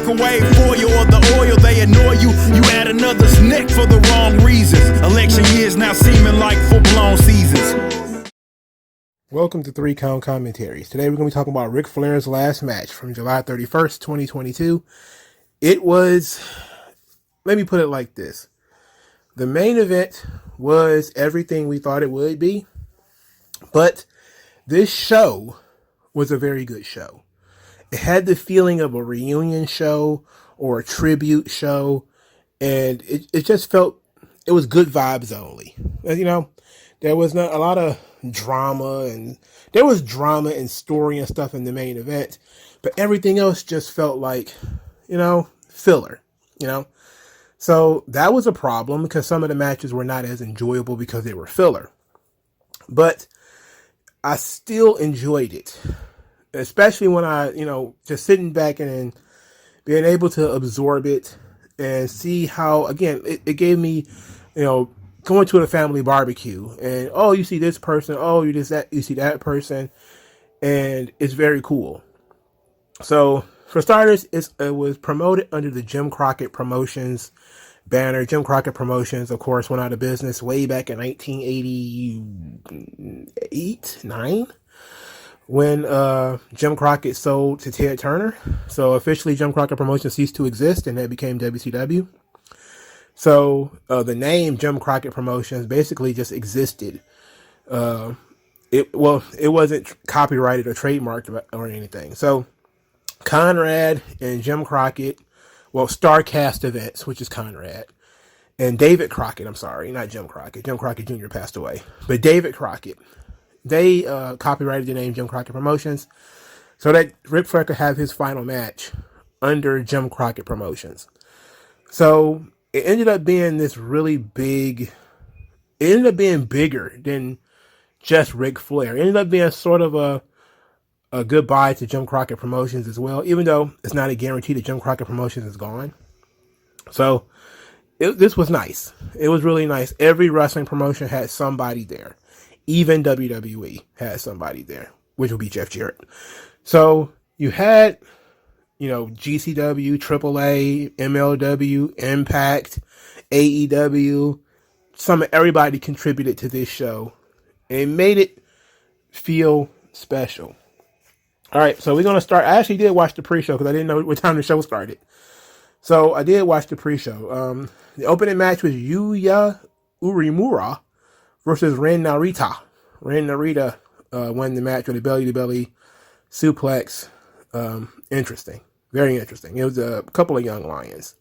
microwave for you or the oil, they annoy you. You add another snick for the wrong reasons. Election years now seeming like full-blown seasons. Welcome to 3 Count Commentaries. Today we're going to be talking about Ric Flair's last match from July 31st, 2022. It was, let me put it like this. The main event was everything we thought it would be, but this show was a very good show. It had the feeling of a reunion show or a tribute show, and it just felt, it was good vibes only. You know, there was not a lot of drama, and there was drama and story and stuff in the main event, but everything else just felt like, you know, filler, you know. So that was a problem because some of the matches were not as enjoyable because they were filler. But I still enjoyed it, especially when I, you know, just sitting back and being able to absorb it and see how, again, it gave me, you know, going to a family barbecue and, oh, you see this person, oh, you see that person, and it's very cool. So for starters, it was promoted under the Jim Crockett Promotions banner. Jim Crockett Promotions, of course, went out of business way back in 1988-9 when Jim Crockett sold to Ted Turner. So officially, Jim Crockett Promotions ceased to exist, and that became WCW. So the name Jim Crockett Promotions basically just existed. It wasn't copyrighted or trademarked or anything. So Conrad and Jim Crockett, well, StarCast Events, which is Conrad, and David Crockett, I'm sorry, not Jim Crockett. Jim Crockett Jr. passed away. But David Crockett, they copyrighted the name Jim Crockett Promotions so that Ric Flair could have his final match under Jim Crockett Promotions. So it ended up being this really big, it ended up being bigger than just Ric Flair. It ended up being sort of a goodbye to Jim Crockett Promotions as well, even though it's not a guarantee that Jim Crockett Promotions is gone. So this was nice. It was really nice. Every wrestling promotion had somebody there. Even WWE had somebody there, which would be Jeff Jarrett. So you had, you know, GCW, AAA, MLW, Impact, AEW. Everybody contributed to this show and made it feel special. All right, so we're going to start. I actually did watch the pre-show because I didn't know what time the show started. So I did watch the pre-show. The opening match was Yuya Uemura versus Ren Narita. Ren Narita won the match with a belly-to-belly suplex. Interesting. Very interesting. It was a couple of young lions.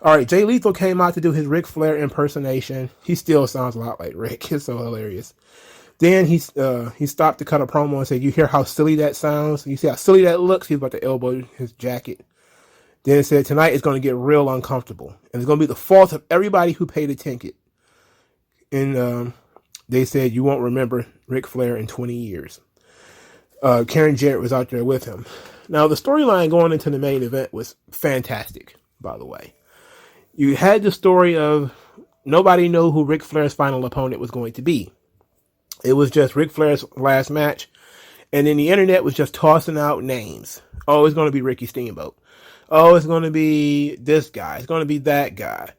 All right, Jay Lethal came out to do his Ric Flair impersonation. He still sounds a lot like Rick. It's so hilarious. Then he stopped to cut a promo and said, you hear how silly that sounds? You see how silly that looks? He's about to elbow his jacket. Then it said, tonight is going to get real uncomfortable. And it's going to be the fault of everybody who paid a ticket. And they said, you won't remember Ric Flair in 20 years. Karen Jarrett was out there with him. Now, the storyline going into the main event was fantastic, by the way. You had the story of nobody knew who Ric Flair's final opponent was going to be. It was just Ric Flair's last match. And then the internet was just tossing out names. Oh, it's going to be Ricky Steamboat. Oh, it's going to be this guy. It's going to be that guy.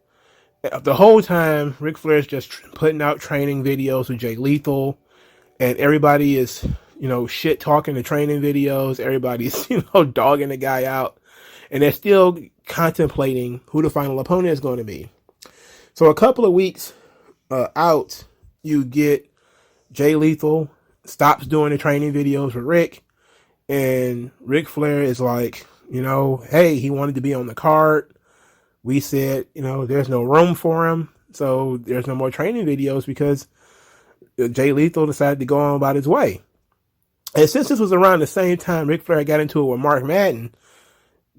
The whole time, Ric Flair's just putting out training videos with Jay Lethal. And everybody is, you know, shit talking the training videos. Everybody's, you know, dogging the guy out. And they're still contemplating who the final opponent is going to be. So a couple of weeks out, you get Jay Lethal stops doing the training videos with Rick, and Ric Flair is like, you know, hey, he wanted to be on the card. We said, you know, there's no room for him, so there's no more training videos because Jay Lethal decided to go on about his way. And since this was around the same time Ric Flair got into it with Mark Madden,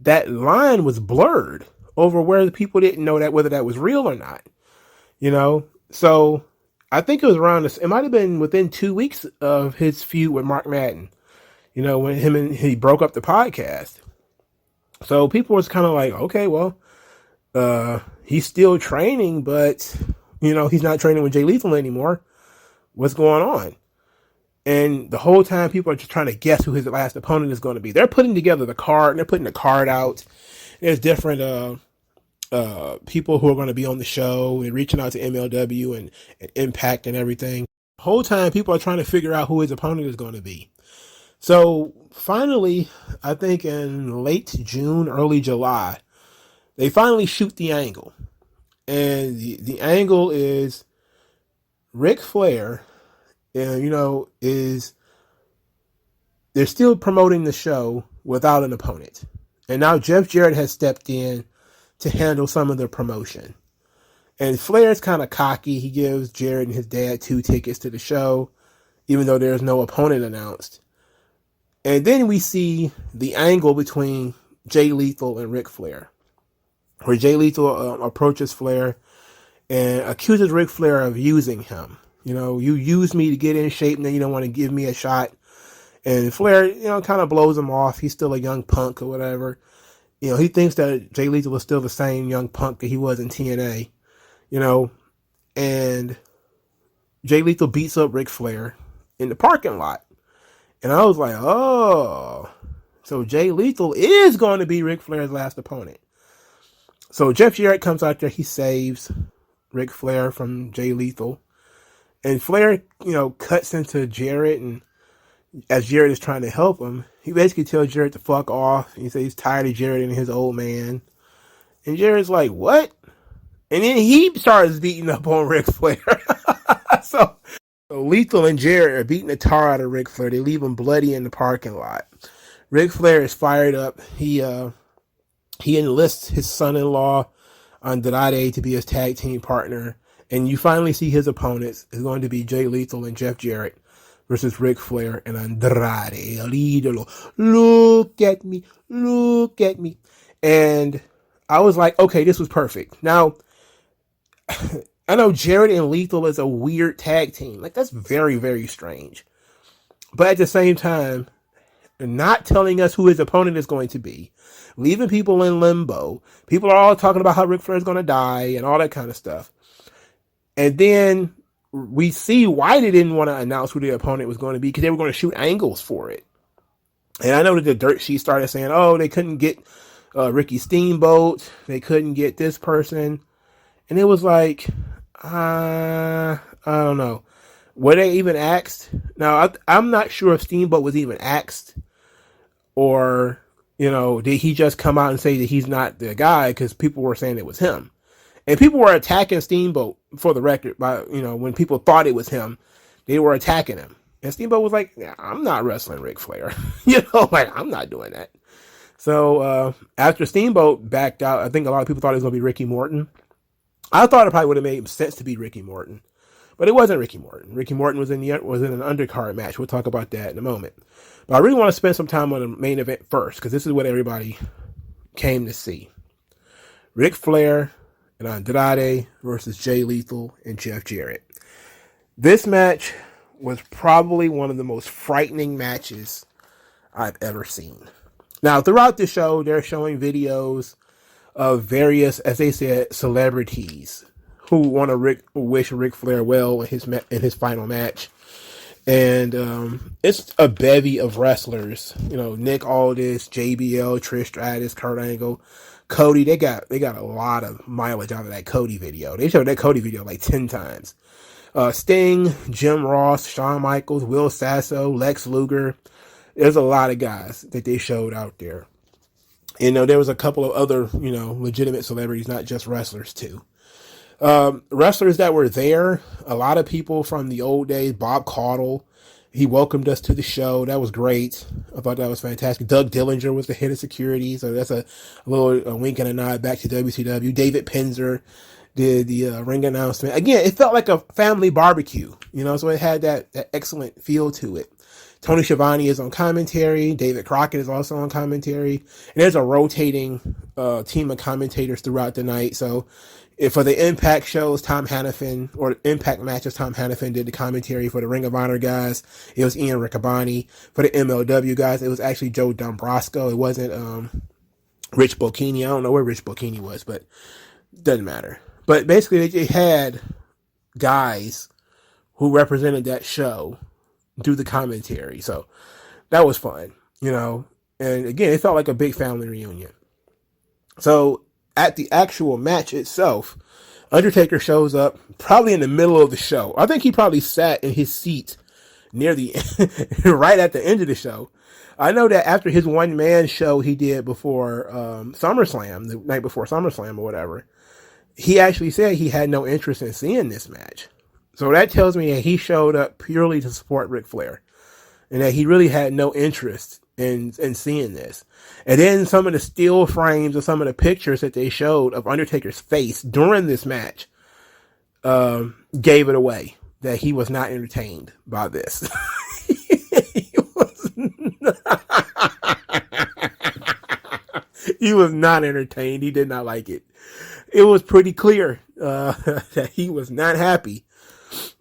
that line was blurred over where the people didn't know that whether that was real or not, you know. So I think it was around this. It might have been within 2 weeks of his feud with Mark Madden, you know, when he broke up the podcast. So people was kind of like, okay, well, he's still training, but you know, he's not training with Jay Lethal anymore. What's going on? And the whole time people are just trying to guess who his last opponent is going to be. They're putting together the card and they're putting the card out there's different people who are going to be on the show and reaching out to MLW and Impact and everything. The whole time, people are trying to figure out who his opponent is going to be. So finally, I think in late June, early July, they finally shoot the angle. And the angle is Ric Flair, and they're still promoting the show without an opponent. And now Jeff Jarrett has stepped in to handle some of the promotion. And Flair's kind of cocky. He gives Jarrett and his dad 2 tickets to the show, even though there's no opponent announced. And then we see the angle between Jay Lethal and Ric Flair, where Jay Lethal approaches Flair and accuses Ric Flair of using him. You use me to get in shape, and then you don't want to give me a shot. And Flair, kind of blows him off. He's still a young punk or whatever. He thinks that Jay Lethal was still the same young punk that he was in TNA. And Jay Lethal beats up Ric Flair in the parking lot. And I was like, oh, so Jay Lethal is going to be Ric Flair's last opponent. So Jeff Jarrett comes out there. He saves Ric Flair from Jay Lethal. And Flair, cuts into Jarrett. And as Jarrett is trying to help him, he basically tells Jarrett to fuck off. He says he's tired of Jarrett and his old man. And Jarrett's like, what? And then he starts beating up on Ric Flair. So Lethal and Jarrett are beating the tar out of Ric Flair. They leave him bloody in the parking lot. Ric Flair is fired up. He enlists his son-in-law, Andrade, to be his tag team partner. And you finally see his opponents. It's going to be Jay Lethal and Jeff Jarrett versus Ric Flair and Andrade, El Idolo. Look at me. Look at me. And I was like, okay, this was perfect. Now, I know Jarrett and Lethal is a weird tag team. Like, that's very, very strange. But at the same time, not telling us who his opponent is going to be, leaving people in limbo. People are all talking about how Ric Flair is going to die and all that kind of stuff. And then we see why they didn't want to announce who the opponent was going to be, because they were going to shoot angles for it. And I know that the dirt sheet started saying, oh, they couldn't get Ricky Steamboat. They couldn't get this person. And it was like, I don't know. Were they even asked? Now, I'm not sure if Steamboat was even asked, or, did he just come out and say that he's not the guy because people were saying it was him. And people were attacking Steamboat, for the record, by, when people thought it was him, they were attacking him. And Steamboat was like, yeah, I'm not wrestling Ric Flair. I'm not doing that. So after Steamboat backed out, I think a lot of people thought it was going to be Ricky Morton. I thought it probably would have made sense to be Ricky Morton, but it wasn't Ricky Morton. Ricky Morton was in an undercard match. We'll talk about that in a moment. But I really want to spend some time on the main event first, because this is what everybody came to see. Ric Flair and Andrade versus Jay Lethal and Jeff Jarrett. This match was probably one of the most frightening matches I've ever seen. Now, throughout the show, they're showing videos of various, as they said, celebrities who want to wish Ric Flair well in his final match. And it's a bevy of wrestlers. Nick Aldis, JBL, Trish Stratus, Kurt Angle, Cody. They got a lot of mileage out of that Cody video. They showed that Cody video like 10 times. Sting, Jim Ross, Shawn Michaels, Will Sasso, Lex Luger. There's a lot of guys that they showed out there. There was a couple of other, legitimate celebrities, not just wrestlers too. Wrestlers that were there, a lot of people from the old days. Bob Caudle, he welcomed us to the show. That was great. I thought that was fantastic. Doug Dillinger was the head of security, so that's a little wink and a nod back to WCW. David Penzer did the ring announcement. Again, it felt like a family barbecue, so it had that excellent feel to it. Tony Schiavone is on commentary. David Crockett is also on commentary. And there's a rotating team of commentators throughout the night. So for the Impact shows, Tom Hannafin, or Impact matches, Tom Hannafin did the commentary. For the Ring of Honor guys, it was Ian Riccaboni. For the MLW guys, it was actually Joe Dombrosco. It wasn't Rich Bocchini. I don't know where Rich Bocchini was, but it doesn't matter. But basically, they had guys who represented that show do the commentary. So that was fun, And again, it felt like a big family reunion. So at the actual match itself, Undertaker shows up probably in the middle of the show. I think he probably sat in his seat near the right at the end of the show. I know that after his one-man show he did before SummerSlam, the night before SummerSlam or whatever, he actually said he had no interest in seeing this match. So that tells me that he showed up purely to support Ric Flair and that he really had no interest in seeing this. And then some of the still frames of some of the pictures that they showed of Undertaker's face during this match gave it away that he was not entertained by this. He was not entertained. He did not like it. It was pretty clear that he was not happy.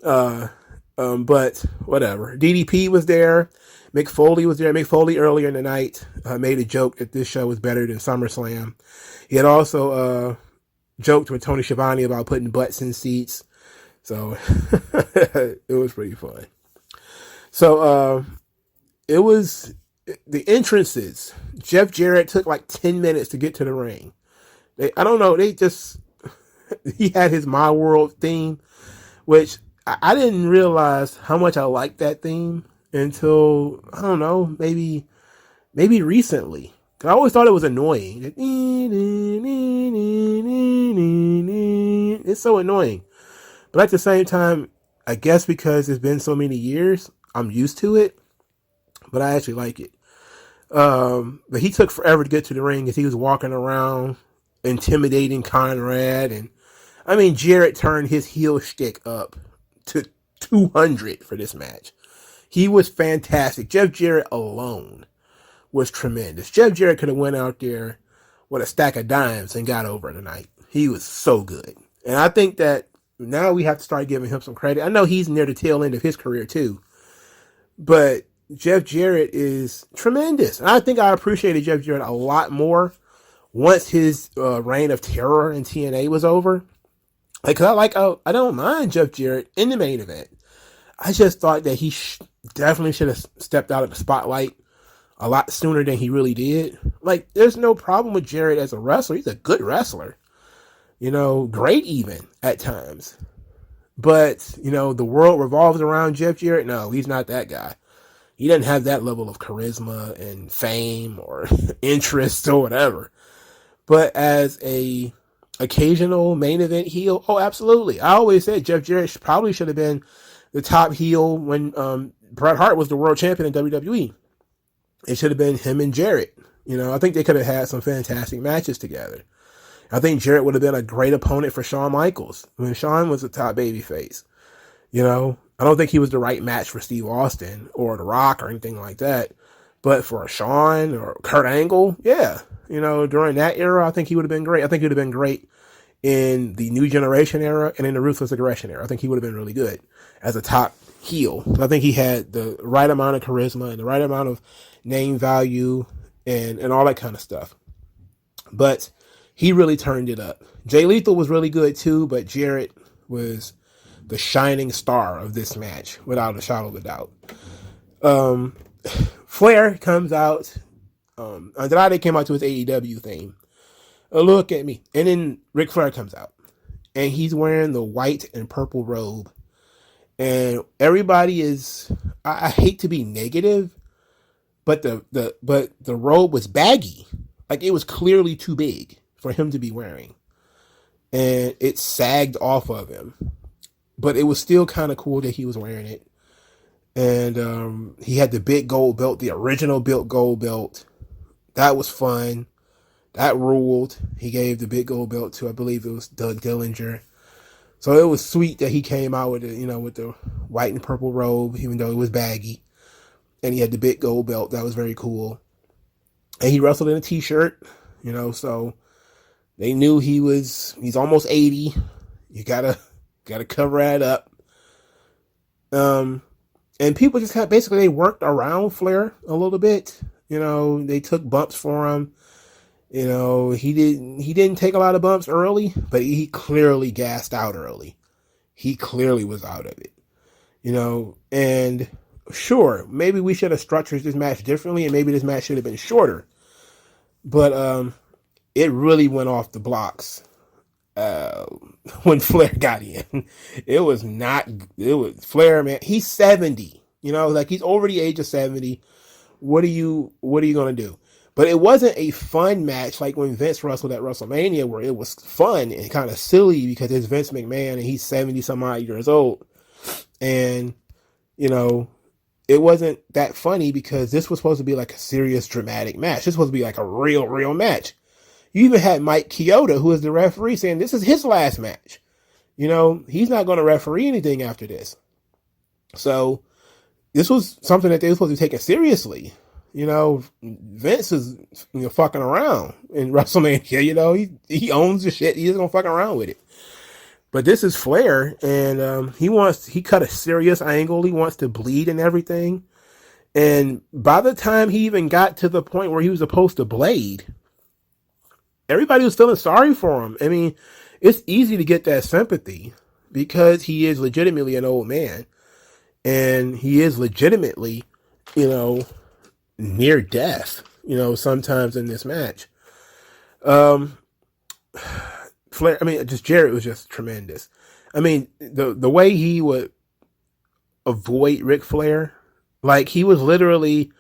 But whatever. DDP was there. Mick Foley was there. Mick Foley earlier in the night made a joke that this show was better than SummerSlam. He had also joked with Tony Schiavone about putting butts in seats. So it was pretty fun. So it was the entrances. Jeff Jarrett took like 10 minutes to get to the ring. I don't know. He had his My World theme, which I didn't realize how much I liked that theme until, I don't know, maybe recently. I always thought it was annoying. It's so annoying. But at the same time, I guess because it's been so many years, I'm used to it. But I actually like it. But he took forever to get to the ring as he was walking around intimidating Conrad. And I mean, Jarrett turned his heel shtick up to 200 for this match. He was fantastic. Jeff Jarrett alone was tremendous. Jeff Jarrett could have went out there with a stack of dimes and got over tonight. He was so good. And I think that now we have to start giving him some credit. I know he's near the tail end of his career too, but Jeff Jarrett is tremendous. And I think I appreciated Jeff Jarrett a lot more once his reign of terror in TNA was over. I don't mind Jeff Jarrett in the main event. I just thought that he definitely should have stepped out of the spotlight a lot sooner than he really did. Like, there's no problem with Jarrett as a wrestler. He's a good wrestler. Great even at times. But, the world revolves around Jeff Jarrett. No, he's not that guy. He doesn't have that level of charisma and fame or interest or whatever. But as a occasional main event heel, oh, absolutely. I always said Jeff Jarrett probably should have been the top heel when Bret Hart was the world champion in WWE. It should have been him and Jarrett. I think they could have had some fantastic matches together. I think Jarrett would have been a great opponent for Shawn Michaels when Shawn was the top babyface. I don't think he was the right match for Steve Austin or The Rock or anything like that. But for Shawn or Kurt Angle, yeah. During that era, I think he would have been great. I think he would have been great in the New Generation era and in the Ruthless Aggression era. I think he would have been really good as a top heel. I think he had the right amount of charisma and the right amount of name value and all that kind of stuff. But he really turned it up. Jay Lethal was really good too, but Jarrett was the shining star of this match, without a shadow of a doubt. Flair comes out. Andrade came out to his AEW theme. Look at me. And then Ric Flair comes out. And he's wearing the white and purple robe. And everybody is, I hate to be negative, but the robe was baggy. Like, it was clearly too big for him to be wearing. And it sagged off of him. But it was still kind of cool that he was wearing it. And he had the big gold belt, the original built gold belt. That was fun. That ruled. He gave the big gold belt to, I believe it was Doug Dillinger. So it was sweet that he came out with with the white and purple robe, even though it was baggy. And he had the big gold belt. That was very cool. And he wrestled in a t-shirt, so they knew he's almost 80. You gotta cover that up. And people just basically they worked around Flair a little bit. They took bumps for him. He didn't take a lot of bumps early, but he clearly gassed out early. He clearly was out of it. And sure, maybe we should have structured this match differently, and maybe this match should have been shorter. But it really went off the blocks when Flair got in. It was Flair, man. He's 70. Like he's over the age of 70. What are you gonna do? But it wasn't a fun match like when Vince wrestled at WrestleMania, where it was fun and kind of silly because it's Vince McMahon and he's 70 some odd years old. And, it wasn't that funny because this was supposed to be like a serious, dramatic match. This was supposed to be like a real match. You even had Mike Chioda, who is the referee, saying this is his last match. He's not going to referee anything after this. So this was something that they were supposed to be taking seriously. Vince is fucking around in WrestleMania. He owns the shit. He's gonna fuck around with it. But this is Flair, and he cut a serious angle. He wants to bleed and everything. And by the time he even got to the point where he was supposed to blade, everybody was feeling sorry for him. I mean, it's easy to get that sympathy because he is legitimately an old man, and he is legitimately, near death, sometimes in this match. Flair, Jarrett was just tremendous. I mean, the way he would avoid Ric Flair, like he was literally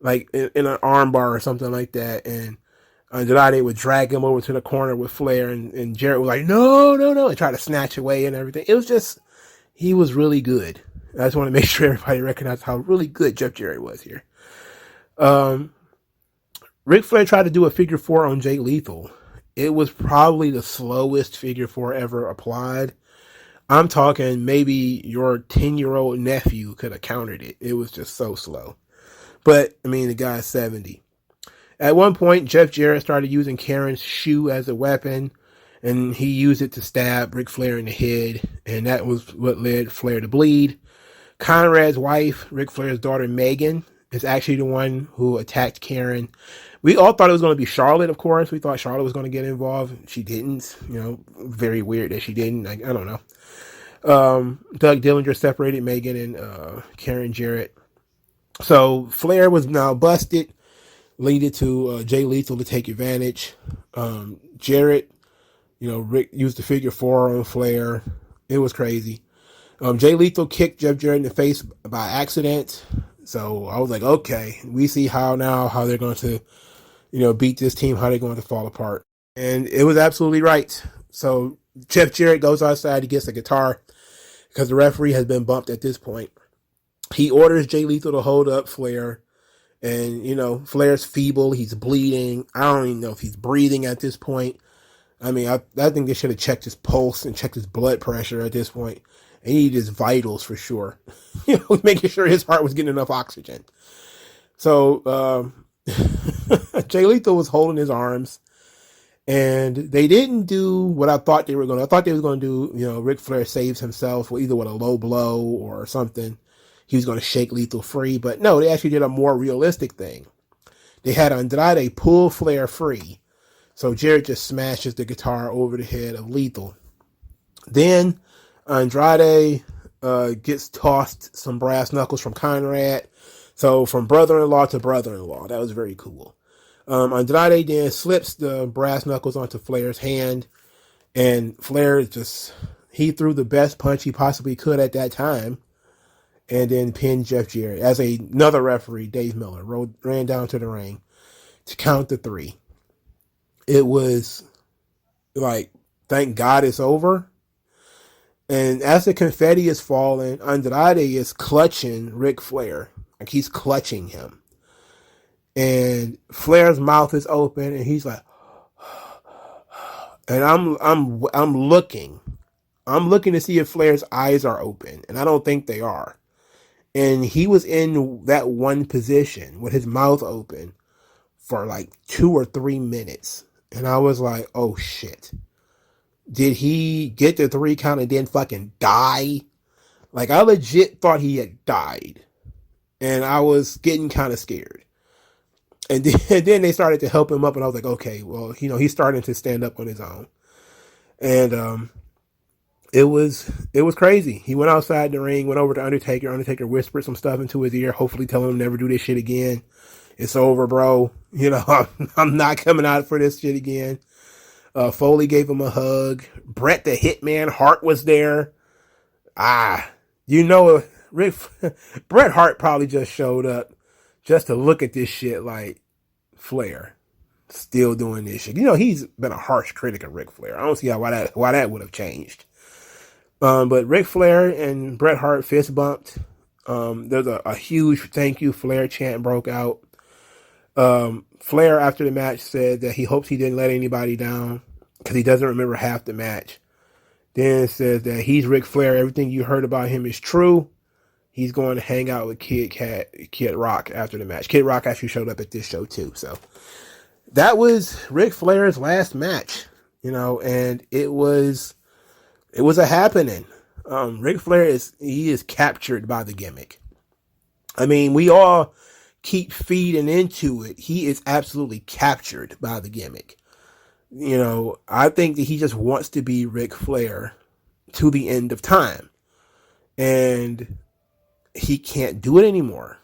like in an armbar or something like that, and Andrade would drag him over to the corner with Flair, and Jarrett was like, no, and try to snatch away and everything. It was just, he was really good. I just want to make sure everybody recognized how really good Jeff Jarrett was here. Ric Flair tried to do a figure four on Jay Lethal. It was probably the slowest figure four ever applied. I'm talking maybe your 10-year-old nephew could have countered it. It was just so slow. But, the guy's 70. At one point, Jeff Jarrett started using Karen's shoe as a weapon, and he used it to stab Ric Flair in the head, and that was what led Flair to bleed. Conrad's wife, Ric Flair's daughter Megan, is actually the one who attacked Karen. We all thought it was going to be Charlotte, of course. We thought Charlotte was going to get involved. She didn't. Very weird that she didn't. I don't know. Doug Dillinger separated Megan and Karen Jarrett. So Flair was now busted, leading to Jay Lethal to take advantage. Jarrett, Rick used the figure four on Flair. It was crazy. Jay Lethal kicked Jeff Jarrett in the face by accident. So I was like, okay, we see how they're going to, beat this team, how they're going to fall apart. And it was absolutely right. So Jeff Jarrett goes outside, he gets a guitar because the referee has been bumped at this point. He orders Jay Lethal to hold up Flair. And, Flair's feeble. He's bleeding. I don't even know if he's breathing at this point. I think they should have checked his pulse and checked his blood pressure at this point. And he needed his vitals for sure. Making sure his heart was getting enough oxygen. So, Jay Lethal was holding his arms. And they didn't do what I thought they were going to. I thought they was going to do, Ric Flair saves himself either with a low blow or something. He was going to shake Lethal free. But no, they actually did a more realistic thing. They had Andrade pull Flair free. So Jarrett just smashes the guitar over the head of Lethal. Then Andrade gets tossed some brass knuckles from Conrad. So from brother-in-law to brother-in-law. That was very cool. Andrade then slips the brass knuckles onto Flair's hand. And Flair he threw the best punch he possibly could at that time. And then pinned Jeff Jarrett. As another referee, Dave Miller, ran down to the ring to count the 3. It was like, thank God it's over. And as the confetti is falling, Andrade is clutching Ric Flair. Like he's clutching him. And Flair's mouth is open and he's like, and I'm looking to see if Flair's eyes are open. And I don't think they are. And he was in that one position with his mouth open for like 2 or 3 minutes. And I was like, oh shit. Did he get the 3 count and then fucking die? Like I legit thought he had died. And I was getting kind of scared. And then they started to help him up and I was like, okay, well, he's starting to stand up on his own. And it was crazy. He went outside the ring, went over to Undertaker. Undertaker whispered some stuff into his ear, hopefully telling him never do this shit again. It's over, bro. I'm not coming out for this shit again. Foley gave him a hug. Bret the Hitman Hart was there. Bret Hart probably just showed up just to look at this shit like Flair still doing this shit. He's been a harsh critic of Ric Flair. I don't see why that would have changed. But Ric Flair and Bret Hart fist bumped. There's a huge thank you Flair chant broke out. Flair after the match said that he hopes he didn't let anybody down because he doesn't remember half the match. Then says that he's Ric Flair. Everything you heard about him is true. He's going to hang out with Kid Rock after the match. Kid Rock actually showed up at this show too. So that was Ric Flair's last match, and it was a happening. Ric Flair is captured by the gimmick. I mean, we all keep feeding into it. He is absolutely captured by the gimmick. I think that he just wants to be Ric Flair to the end of time. And he can't do it anymore,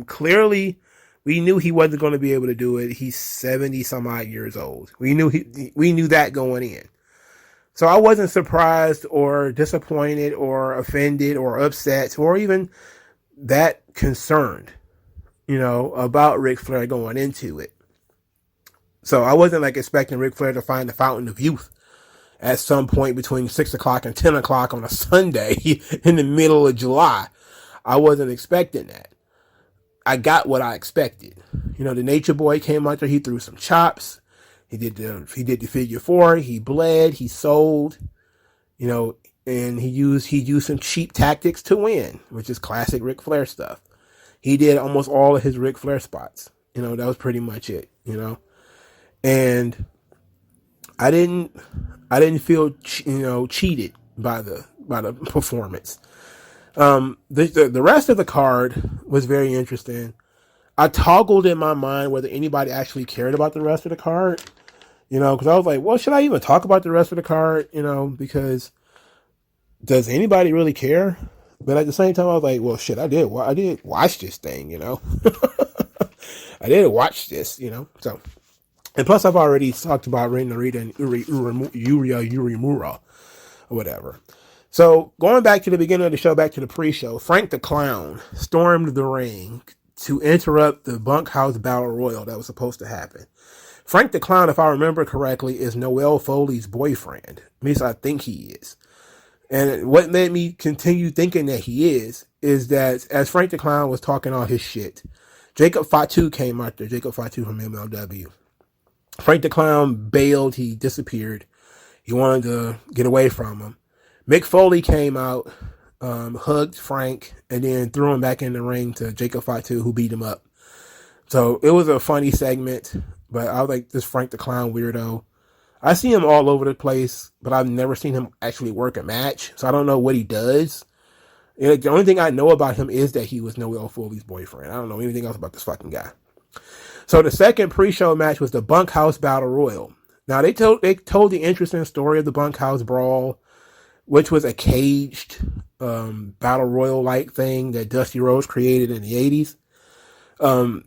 Clearly, we knew he wasn't going to be able to do it. He's 70 some odd years old. We knew that going in. So I wasn't surprised or disappointed or offended or upset or even that concerned, about Ric Flair going into it. So I wasn't expecting Ric Flair to find the fountain of youth at some point between 6 o'clock and 10 o'clock on a Sunday in the middle of July. I wasn't expecting that. I got what I expected. The Nature Boy came out there. He threw some chops. He did the figure four. He bled. He sold. And he used some cheap tactics to win, which is classic Ric Flair stuff. He did almost all of his Ric Flair spots. That was pretty much it. And I didn't feel cheated by the performance. The rest of the card was very interesting. I toggled in my mind whether anybody actually cared about the rest of the card, because I was like, well, should I even talk about the rest of the card, because does anybody really care? But at the same time, I was like, well, shit, I did watch this thing, I did watch this, so. And plus, I've already talked about Ren Narita and Yuria Urimura or whatever. So, going back to the beginning of the show, back to the pre-show, Frank the Clown stormed the ring to interrupt the Bunkhouse Battle Royal that was supposed to happen. Frank the Clown, if I remember correctly, is Noelle Foley's boyfriend. At least I think he is. And what made me continue thinking that he is that as Frank the Clown was talking all his shit, Jacob Fatu came out there, Jacob Fatu from MLW. Frank the Clown bailed. He disappeared. He wanted to get away from him. Mick Foley came out, hugged Frank, and then threw him back in the ring to Jacob Fatu, who beat him up. So it was a funny segment, but I was like, this Frank the Clown weirdo. I see him all over the place, but I've never seen him actually work a match, so I don't know what he does. The only thing I know about him is that he was Noelle Foley's boyfriend. I don't know anything else about this fucking guy. So the second pre-show match was the Bunkhouse Battle Royal. Now they told the interesting story of the Bunkhouse Brawl, which was a caged battle royal like thing that Dusty Rhodes created in the 80s.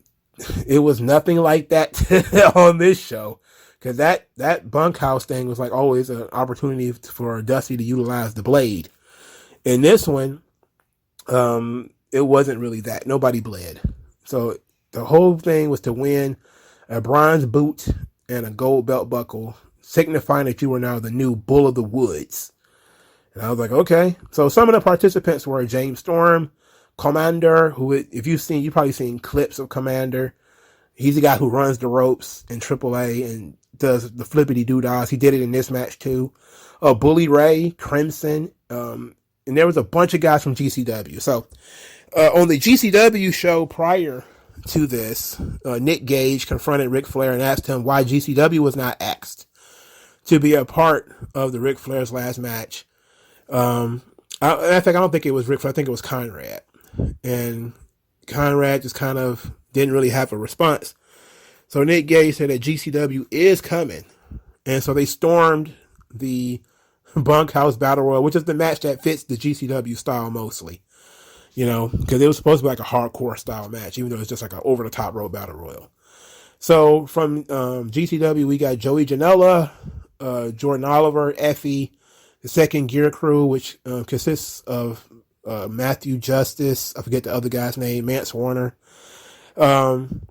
It was nothing like that on this show, because that bunkhouse thing was always an opportunity for Dusty to utilize the blade. In this one, it wasn't really that. Nobody bled. So the whole thing was to win a bronze boot and a gold belt buckle, signifying that you were now the new Bull of the Woods. And I was like, okay. So some of the participants were James Storm, Commander, who, if you've probably seen clips of Commander. He's the guy who runs the ropes in AAA and does the flippity doodahs. He did it in this match too. Bully Ray, Crimson, and there was a bunch of guys from GCW. So on the GCW show prior to this, Nick Gage confronted Ric Flair and asked him why GCW was not asked to be a part of the Ric Flair's last match. In fact, I don't think it was Ric Flair. I think it was Conrad. And Conrad just kind of didn't really have a response. So Nick Gage said that GCW is coming. And so they stormed the Bunkhouse Battle Royal, which is the match that fits the GCW style mostly. Because it was supposed to be a hardcore style match, even though it's just an over-the-top rope battle royal. So from GCW, we got Joey Janela, Jordan Oliver, Effie, the Second Gear Crew, which consists of Matthew Justice, I forget the other guy's name, Mance Warner. And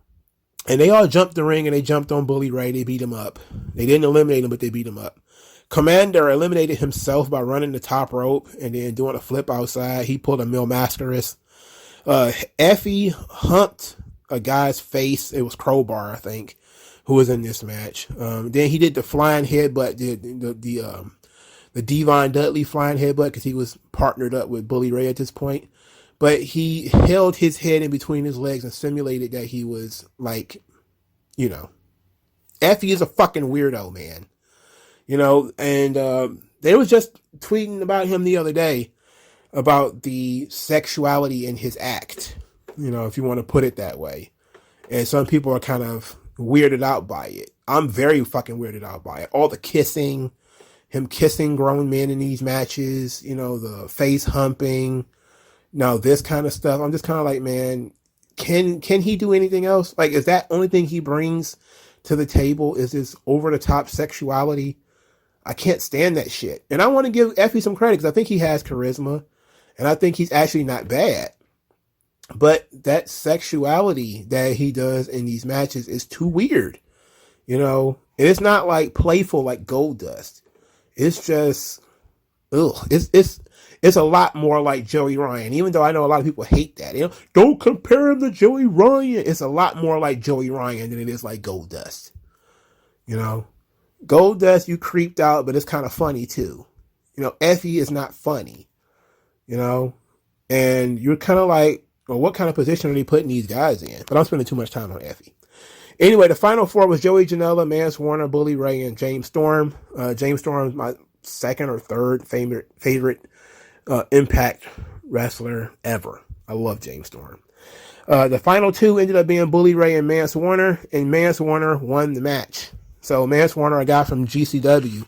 they all jumped the ring and they jumped on Bully Ray. They beat him up. They didn't eliminate him, but they beat him up. Commander eliminated himself by running the top rope and then doing a flip outside. He pulled a Mil Mascaris. Effie humped a guy's face. It was Crowbar, I think, who was in this match. Then he did the flying headbutt, the Devon Dudley flying headbutt, because he was partnered up with Bully Ray at this point. But he held his head in between his legs and simulated that he was like, Effie is a fucking weirdo, man. And they was just tweeting about him the other day about the sexuality in his act, if you want to put it that way. And some people are kind of weirded out by it. I'm very fucking weirded out by it. All the kissing, him kissing grown men in these matches, the face humping, this kind of stuff. I'm just kind of like, man, can he do anything else? Like, is that only thing he brings to the table is this over-the-top sexuality? I can't stand that shit. And I want to give Effie some credit because I think he has charisma and I think he's actually not bad. But that sexuality that he does in these matches is too weird. It's not like playful like Goldust. It's just, it's a lot more like Joey Ryan, even though I know a lot of people hate that. Don't compare him to Joey Ryan. It's a lot more like Joey Ryan than it is like Goldust. Goldust, you creeped out, but it's kind of funny too. Effie is not funny. And you're kind of like, well, what kind of position are they putting these guys in? But I'm spending too much time on Effie. Anyway, the final four was Joey Janela, Mance Warner, Bully Ray, and James Storm. James Storm is my second or third favorite Impact wrestler ever. I love James Storm. The final two ended up being Bully Ray and Mance Warner, and Mance Warner won the match. So Mance Warner, a guy from GCW,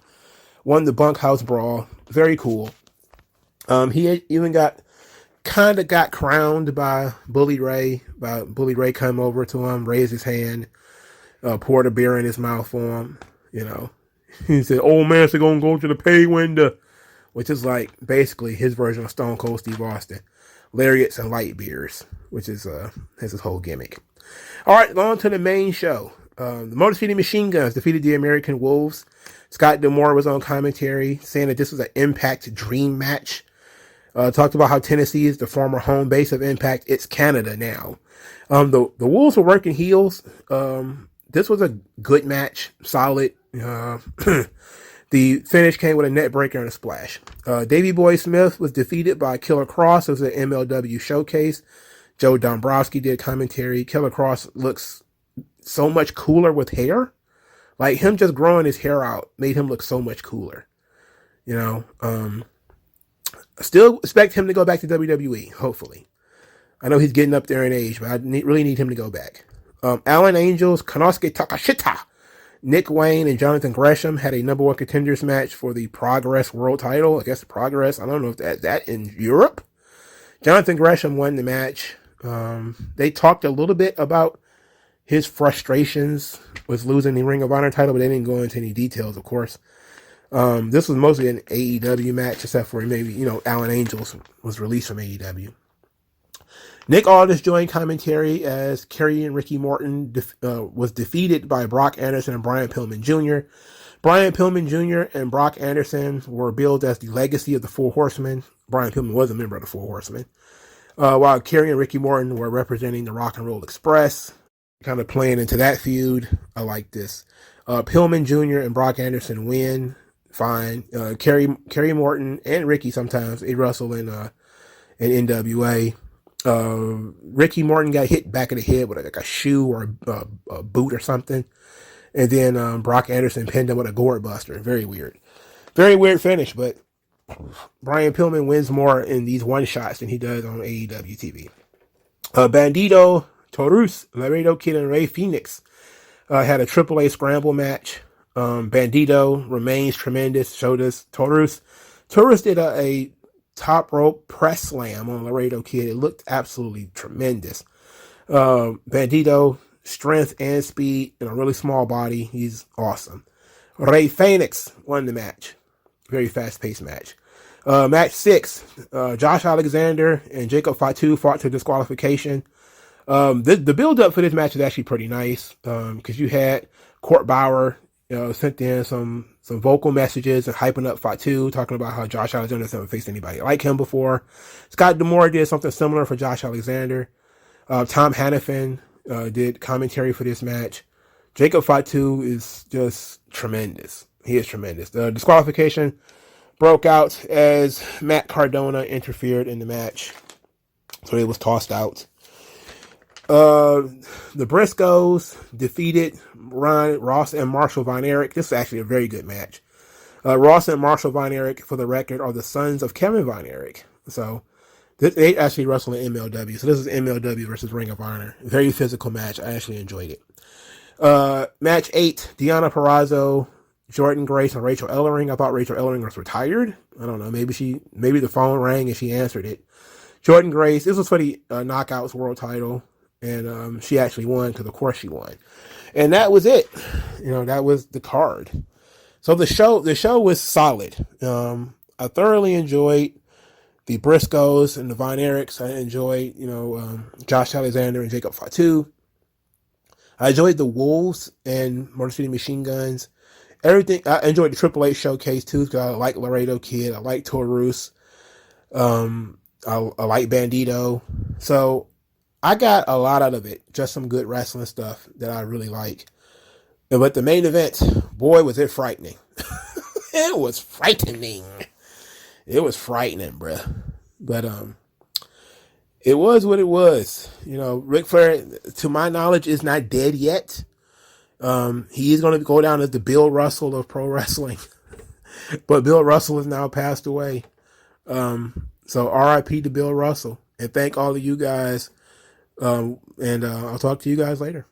won the bunkhouse brawl. Very cool. He even got crowned by Bully Ray. Bully Ray come over to him, raised his hand, poured a beer in his mouth for him. He said, "Old man's gonna go to the pay window," which is like basically his version of Stone Cold Steve Austin. Lariats and light beers, which is has his whole gimmick. All right, on to the main show. The Motor City Machine Guns defeated the American Wolves. Scott D'Amore was on commentary, saying that this was an Impact dream match. Talked about how Tennessee is the former home base of Impact. It's Canada now. The Wolves were working heels. This was a good match, solid. The finish came with a net breaker and a splash. Davey Boy Smith was defeated by Killer Kross. It was an MLW showcase. Joe Dombrowski did commentary. Killer Kross looks so much cooler with hair. Like, him just growing his hair out made him look so much cooler. I still expect him to go back to WWE, hopefully. I know he's getting up there in age, but I really need him to go back. Alan Angels, Konosuke Takashita, Nick Wayne, and Jonathan Gresham had a number one contenders match for the Progress World title. I guess Progress, I don't know if that in Europe. Jonathan Gresham won the match. They talked a little bit about his frustrations with losing the Ring of Honor title, but they didn't go into any details, of course. This was mostly an AEW match, except for maybe, Alan Angels was released from AEW. Nick Aldis joined commentary as Kerry and Ricky Morton was defeated by Brock Anderson and Brian Pillman Jr. Brian Pillman Jr. and Brock Anderson were billed as the legacy of the Four Horsemen. Brian Pillman was a member of the Four Horsemen. While Kerry and Ricky Morton were representing the Rock and Roll Express. Kind of playing into that feud. I like this. Pillman Jr. and Brock Anderson win. Fine. Kerry Morton and Ricky sometimes they wrestle in NWA. Ricky Morton got hit back of the head with like a shoe or a boot or something, and then Brock Anderson pinned him with a gourd buster. Very weird finish. But Brian Pillman wins more in these one shots than he does on AEW TV. Bandito, Taurus, Laredo Kid, and Ray Phoenix had a AAA scramble match. Bandito remains tremendous. Showed us Taurus. Taurus did a top rope press slam on Laredo Kid. It looked absolutely tremendous. Bandito strength and speed and a really small body. He's awesome. Rey Fenix won the match. Very fast-paced match. Match 6, Josh Alexander and Jacob Fatu fought to disqualification. The build-up for this match is actually pretty nice because you had Court Bauer sent in some vocal messages and hyping up Fatu, talking about how Josh Alexander hasn't faced anybody like him before. Scott D'Amore did something similar for Josh Alexander. Tom Hannafin did commentary for this match. Jacob Fatu is just tremendous. He is tremendous. The disqualification broke out as Matt Cardona interfered in the match, so he was tossed out. The Briscoes defeated Ross and Marshall Von Erich. This is actually a very good match. Ross and Marshall Von Erich, for the record, are the sons of Kevin Von Erich. So they actually wrestle in MLW. So this is MLW versus Ring of Honor. Very physical match. I actually enjoyed it. Match 8, Deonna Purrazzo, Jordan Grace, and Rachel Ellering. I thought Rachel Ellering was retired. I don't know. Maybe the phone rang and she answered it. Jordan Grace, this was for the Knockouts World title. And she actually won because, of course, she won. And that was it. That was the card. So the show was solid. I thoroughly enjoyed the Briscoes and the Von Erichs. I enjoyed, Josh Alexander and Jacob Fatu. I enjoyed the Wolves and Motor City Machine Guns. Everything. I enjoyed the Triple H showcase too because I like Laredo Kid. I like Taurus. I like Bandito. So I got a lot out of it. Just some good wrestling stuff that I really like. But the main event, boy, was it frightening. It was frightening. It was frightening, bruh. But it was what it was. Ric Flair, to my knowledge, is not dead yet. He is going to go down as the Bill Russell of pro wrestling. But Bill Russell has now passed away. So RIP to Bill Russell. And thank all of you guys. And I'll talk to you guys later.